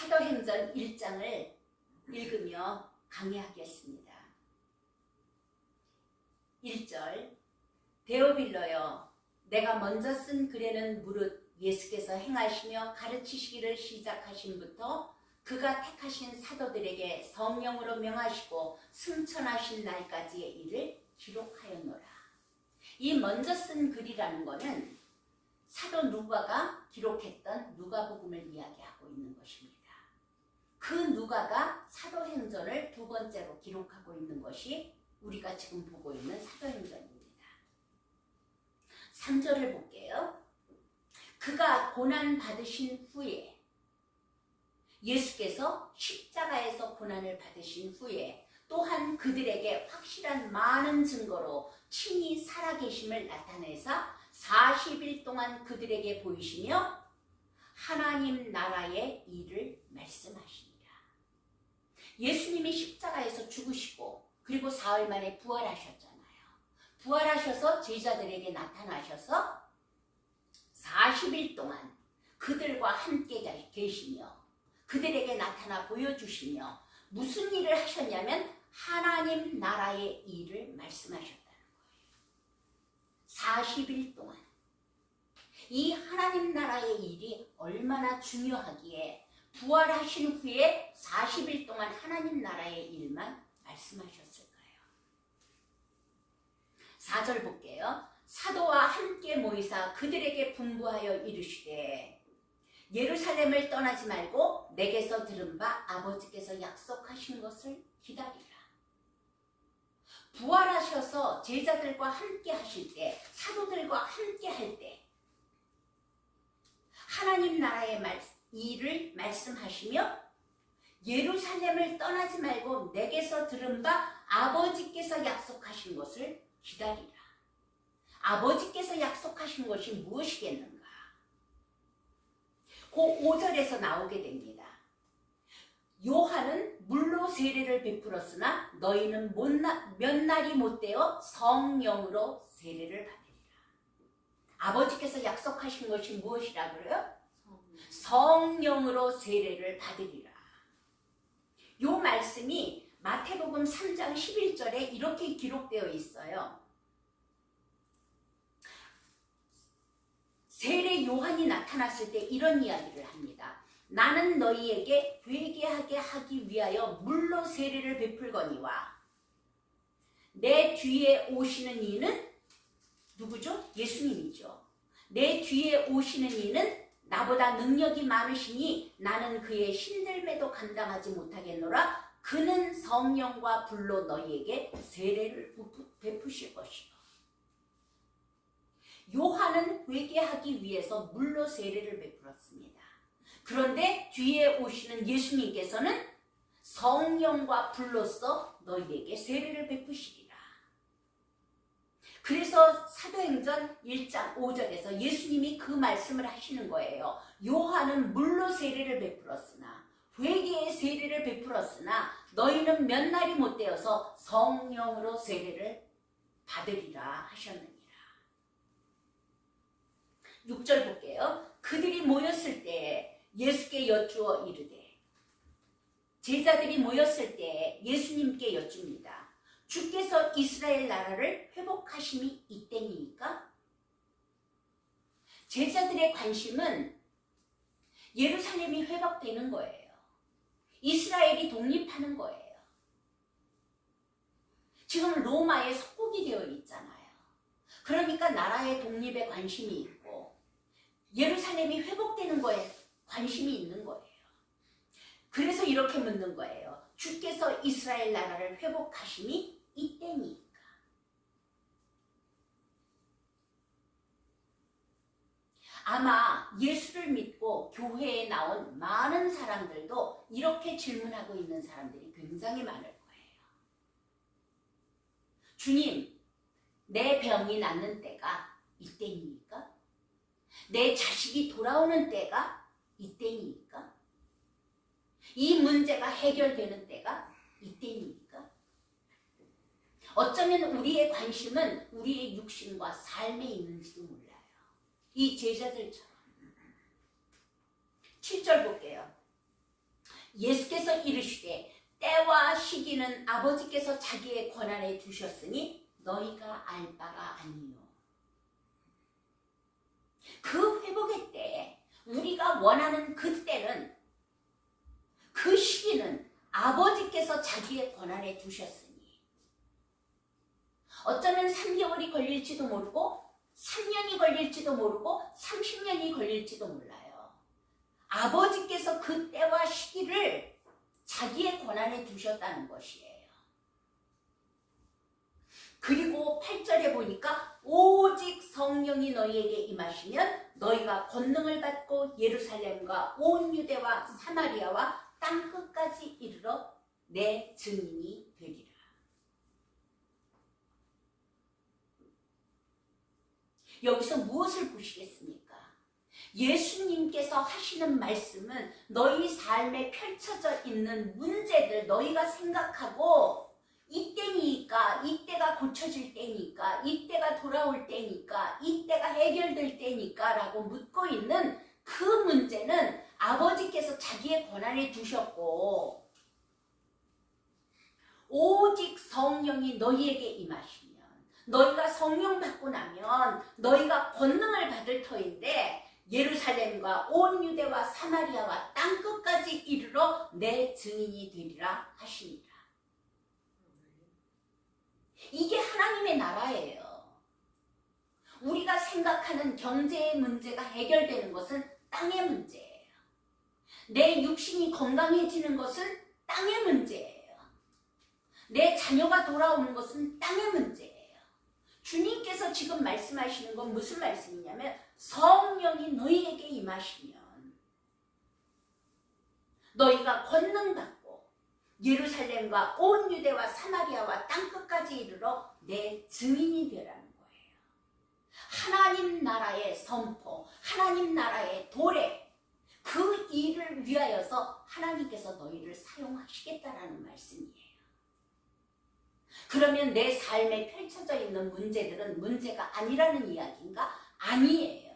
사도행전 1장을 읽으며 강의하겠습니다. 1절 데오빌로여 내가 먼저 쓴 글에는 무릇 예수께서 행하시며 가르치시기를 시작하신부터 그가 택하신 사도들에게 성령으로 명하시고 승천하신 날까지의 일을 기록하였노라. 이 먼저 쓴 글이라는 것은 사도 누가가 기록했던 누가복음을 이야기하고 있는 것입니다. 그 누가가 사도행전을 두 번째로 기록하고 있는 것이 우리가 지금 보고 있는 사도행전입니다. 3절을 볼게요. 그가 고난 받으신 후에 예수께서 십자가에서 고난을 받으신 후에 또한 그들에게 확실한 많은 증거로 친히 살아계심을 나타내사 40일 동안 그들에게 보이시며 하나님 나라의 일을 말씀하시니라. 예수님이 십자가에서 죽으시고 그리고 사흘 만에 부활하셨잖아요. 부활하셔서 제자들에게 나타나셔서 40일 동안 그들과 함께 계시며 그들에게 나타나 보여주시며 무슨 일을 하셨냐면 하나님 나라의 일을 말씀하셨다는 거예요. 40일 동안 이 하나님 나라의 일이 얼마나 중요하기에 부활하신 후에 40일 동안 하나님 나라의 일만 말씀하셨을까요? 4절 볼게요. 사도와 함께 모이사 그들에게 분부하여 이르시되 예루살렘을 떠나지 말고 내게서 들은 바 아버지께서 약속하신 것을 기다리라. 부활하셔서 제자들과 함께 하실 때, 사도들과 함께 할 때 하나님 나라의 일을 말씀하시며 예루살렘을 떠나지 말고 내게서 들은 바 아버지께서 약속하신 것을 기다리라. 아버지께서 약속하신 것이 무엇이겠는가? 그 5절에서 나오게 됩니다. 요한은 물로 세례를 베풀었으나 너희는 몇 날이 못되어 성령으로 세례를 받으리라. 아버지께서 약속하신 것이 무엇이라 그래요? 성령으로 세례를 받으리라. 요 말씀이 마태복음 3장 11절에 이렇게 기록되어 있어요. 세례 요한이 나타났을 때 이런 이야기를 합니다. 나는 너희에게 회개하게 하기 위하여 물로 세례를 베풀거니와 내 뒤에 오시는 이는 누구죠? 예수님이죠. 내 뒤에 오시는 이는 나보다 능력이 많으시니 나는 그의 신들매도 감당하지 못하겠노라. 그는 성령과 불로 너희에게 세례를 베푸실 것이요. 요한은 회개하기 위해서 물로 세례를 베풀었습니다. 그런데 뒤에 오시는 예수님께서는 성령과 불로써 너희에게 세례를 베푸시리라. 그래서 사도행전 1장 5절에서 예수님이 그 말씀을 하시는 거예요. 요한은 물로 세례를 베풀었으나 회개의 세례를 베풀었으나 너희는 몇 날이 못되어서 성령으로 세례를 받으리라 하셨느니라. 6절 볼게요. 그들이 모였을 때 예수께 여쭈어 이르되 제자들이 모였을 때 예수님께 여쭙니다. 주께서 이스라엘 나라를 회복하심이 이때니까? 제자들의 관심은 예루살렘이 회복되는 거예요. 이스라엘이 독립하는 거예요. 지금 로마의 속국이 되어 있잖아요. 그러니까 나라의 독립에 관심이 있고 예루살렘이 회복되는 거에 관심이 있는 거예요. 그래서 이렇게 묻는 거예요. 주께서 이스라엘 나라를 회복하심이 이때니까. 아마 예수를 믿고 교회에 나온 많은 사람들도 이렇게 질문하고 있는 사람들이 굉장히 많을 거예요. 주님, 내 병이 낫는 때가 이때입니까? 내 자식이 돌아오는 때가 이때입니까? 이 문제가 해결되는 때가 이때입니까? 어쩌면 우리의 관심은 우리의 육신과 삶에 있는지도 몰라요. 이 제자들처럼. 7절 볼게요. 예수께서 이르시되 때와 시기는 아버지께서 자기의 권한에 두셨으니 너희가 알 바가 아니요. 그 회복의 때에 우리가 원하는 그 때는, 그 시기는 아버지께서 자기의 권한에 두셨으니, 어쩌면 3개월이 걸릴지도 모르고 3년이 걸릴지도 모르고 30년이 걸릴지도 몰라요. 아버지께서 그 때와 시기를 자기의 권한에 두셨다는 것이에요. 그리고 8절에 보니까 오직 성령이 너희에게 임하시면 너희가 권능을 받고 예루살렘과 온 유대와 사마리아와 땅끝까지 이르러 내 증인이 되리라. 여기서 무엇을 보시겠습니까? 예수님께서 하시는 말씀은 너희 삶에 펼쳐져 있는 문제들, 너희가 생각하고 이때니까, 이때가 고쳐질 때니까, 이때가 돌아올 때니까, 이때가 해결될 때니까 라고 묻고 있는 그 문제는 아버지께서 자기의 권한에 두셨고, 오직 성령이 너희에게 임하시면, 너희가 성령 받고 나면 너희가 권능을 받을 터인데 예루살렘과 온 유대와 사마리아와 땅끝까지 이르러 내 증인이 되리라 하시니라. 이게 하나님의 나라예요. 우리가 생각하는 경제의 문제가 해결되는 것은 땅의 문제예요. 내 육신이 건강해지는 것은 땅의 문제예요. 내 자녀가 돌아오는 것은 땅의 문제예요. 주님께서 지금 말씀하시는 건 무슨 말씀이냐면 성령이 너희에게 임하시면 너희가 권능 받고 예루살렘과 온 유대와 사마리아와 땅끝까지 이르러 내 증인이 되라는 거예요. 하나님 나라의 선포, 하나님 나라의 도래, 그 일을 위하여서 하나님께서 너희를 사용하시겠다라는 말씀이에요. 그러면 내 삶에 펼쳐져 있는 문제들은 문제가 아니라는 이야기인가? 아니에요.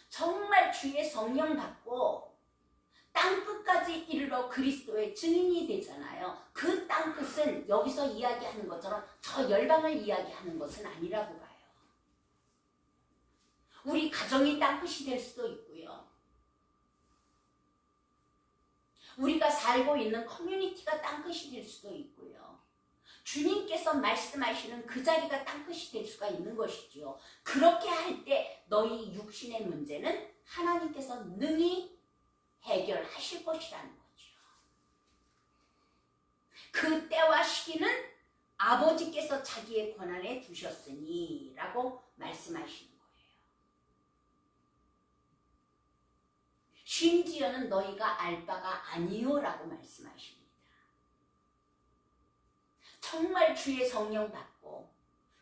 정말 주의 성령 받고 땅끝까지 이르러 그리스도의 증인이 되잖아요. 그 땅끝은 여기서 이야기하는 것처럼 저 열방을 이야기하는 것은 아니라고 봐요. 우리 가정이 땅끝이 될 수도 있고요. 우리가 살고 있는 커뮤니티가 땅끝이 될 수도 있고요. 주님께서 말씀하시는 그 자리가 땅끝이 될 수가 있는 것이지요. 그렇게 할 때 너희 육신의 문제는 하나님께서 능히 해결하실 것이라는 거죠. 그 때와 시기는 아버지께서 자기의 권한에 두셨으니 라고 말씀하시는 거예요. 심지어는 너희가 알 바가 아니요 라고 말씀하십니다. 정말 주의 성령 받고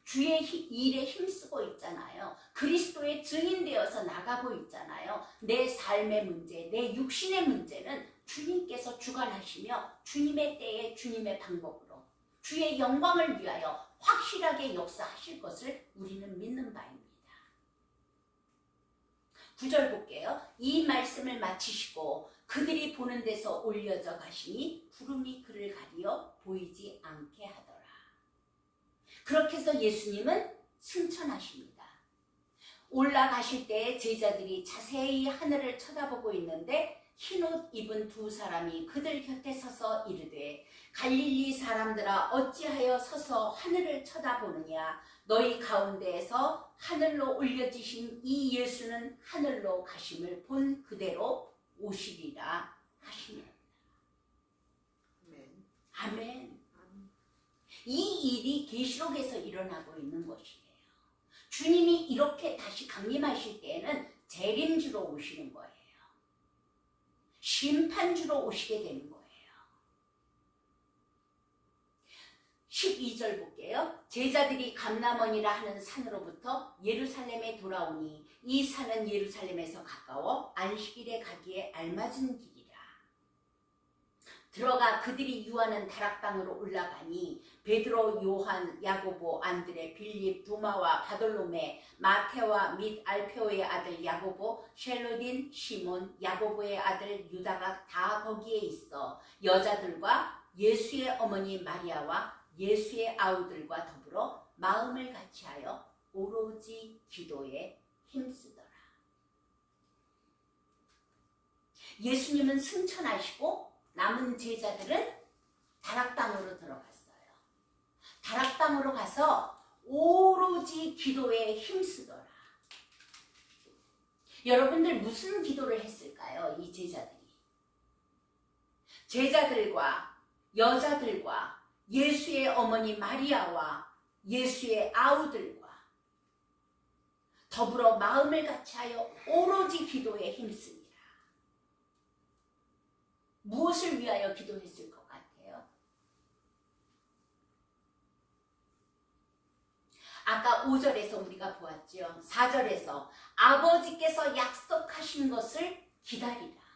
주의 일에 힘쓰고 있잖아요. 그리스도의 증인 되어서 나가고 있잖아요. 내 삶의 문제, 내 육신의 문제는 주님께서 주관하시며 주님의 때에 주님의 방법으로 주의 영광을 위하여 확실하게 역사하실 것을 우리는 믿는 바입니다. 9절 볼게요. 이 말씀을 마치시고 그들이 보는 데서 올려져 가시니 구름이 그를 가리어 보이지 않게 하더라. 그렇게 해서 예수님은 승천하십니다. 올라가실 때 제자들이 자세히 하늘을 쳐다보고 있는데 흰옷 입은 두 사람이 그들 곁에 서서 이르되 갈릴리 사람들아 어찌하여 서서 하늘을 쳐다보느냐. 너희 가운데에서 하늘로 올려지신 이 예수는 하늘로 가심을 본 그대로 오시리라 하시면. 아멘. 이 일이 계시록에서 일어나고 있는 것이에요. 주님이 이렇게 다시 강림하실 때에는 재림주로 오시는 거예요. 심판주로 오시게 되는 거예요. 12절 볼게요. 제자들이 감람원이라 하는 산으로부터 예루살렘에 돌아오니 이 산은 예루살렘에서 가까워 안식일에 가기에 알맞은 길이라. 들어가 그들이 유하는 다락방으로 올라가니 베드로, 요한, 야고보, 안드레, 빌립, 도마와 바돌로메, 마테와 및 알페오의 아들 야고보, 셀로딘, 시몬, 야고보의 아들 유다가 다 거기에 있어 여자들과 예수의 어머니 마리아와 예수의 아우들과 더불어 마음을 같이하여 오로지 기도에 힘쓰더라. 예수님은 승천하시고 남은 제자들은 다락방으로 들어갔어요. 다락방으로 가서 오로지 기도에 힘쓰더라. 여러분들 무슨 기도를 했을까요? 이 제자들이. 제자들과 여자들과 예수의 어머니 마리아와 예수의 아우들과 더불어 마음을 같이하여 오로지 기도에 힘씁니다. 무엇을 위하여 기도했을 것 같아요? 아까 5절에서 우리가 보았죠. 4절에서 아버지께서 약속하신 것을 기다리라.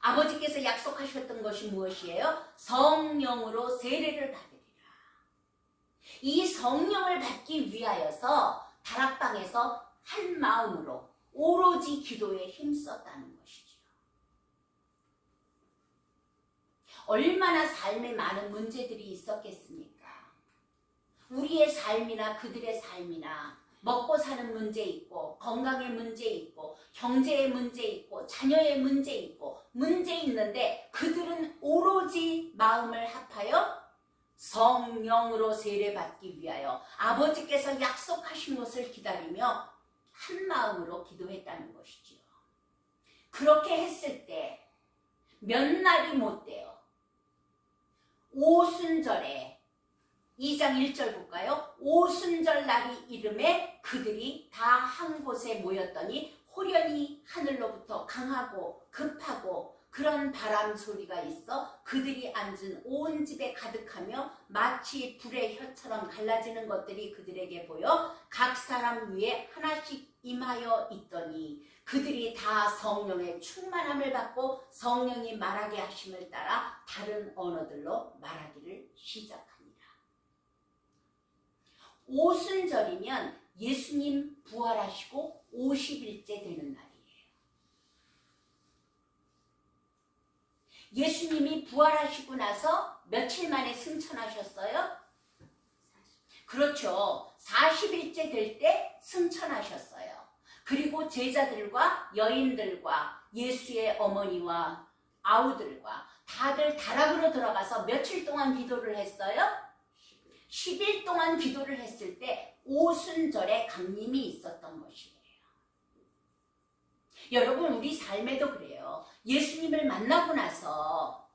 아버지께서 약속하셨던 것이 무엇이에요? 성령으로 세례를 받으리라. 이 성령을 받기 위하여서 다락방에서 한 마음으로 오로지 기도에 힘썼다는 것이죠. 얼마나 삶에 많은 문제들이 있었겠습니까? 우리의 삶이나 그들의 삶이나 먹고 사는 문제 있고 건강의 문제 있고 경제의 문제 있고 자녀의 문제 있고 문제 있는데 그들은 오로지 마음을 합하여 성령으로 세례받기 위하여 아버지께서 약속하신 것을 기다리며 한 마음으로 기도했다는 것이지요. 그렇게 했을 때 몇 날이 못 돼요. 오순절에 2장 1절 볼까요? 오순절 날이 이름에 그들이 다 한 곳에 모였더니 호련히 하늘로부터 강하고 급하고 그런 바람 소리가 있어 그들이 앉은 온 집에 가득하며 마치 불의 혀처럼 갈라지는 것들이 그들에게 보여 각 사람 위에 하나씩 임하여 있더니 그들이 다 성령의 충만함을 받고 성령이 말하게 하심을 따라 다른 언어들로 말하기를 시작합니다. 오순절이면 예수님 부활하시고 50일째 되는 날이에요. 예수님이 부활하시고 나서 며칠 만에 승천하셨어요? 그렇죠. 40일째 될 때 승천하셨어요. 그리고 제자들과 여인들과 예수의 어머니와 아우들과 다들 다락으로 들어가서 며칠 동안 기도를 했어요? 10일 동안 기도를 했을 때 오순절에 강림이 있었던 것이에요. 여러분 우리 삶에도 그래요. 예수님을 만나고 나서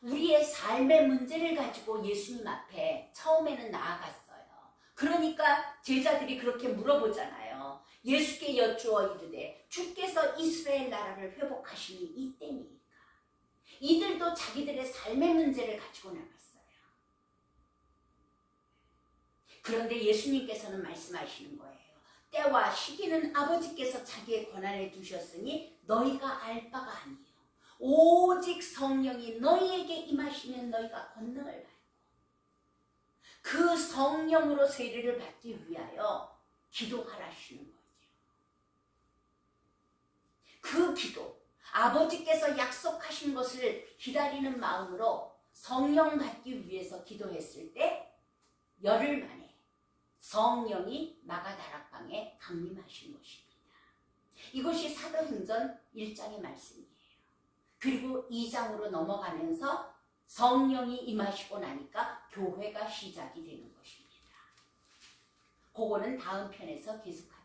우리의 삶의 문제를 가지고 예수님 앞에 처음에는 나아갔어요. 그러니까 제자들이 그렇게 물어보잖아요. 예수께 여쭈어 이르되 주께서 이스라엘 나라를 회복하시니 이때니까. 이들도 자기들의 삶의 문제를 가지고 나갔어요. 그런데 예수님께서는 말씀하시는 거예요. 때와 시기는 아버지께서 자기의 권한에 두셨으니 너희가 알 바가 아니에요. 오직 성령이 너희에게 임하시면 너희가 권능을 받고 그 성령으로 세례를 받기 위하여 기도하라시는 거죠. 그 기도, 아버지께서 약속하신 것을 기다리는 마음으로 성령 받기 위해서 기도했을 때 열흘 만에 성령이 마가다락방에 강림하신 것입니다. 이것이 사도행전 1장의 말씀이에요. 그리고 2장으로 넘어가면서 성령이 임하시고 나니까 교회가 시작이 되는 것입니다. 그거는 다음 편에서 계속하겠습니다.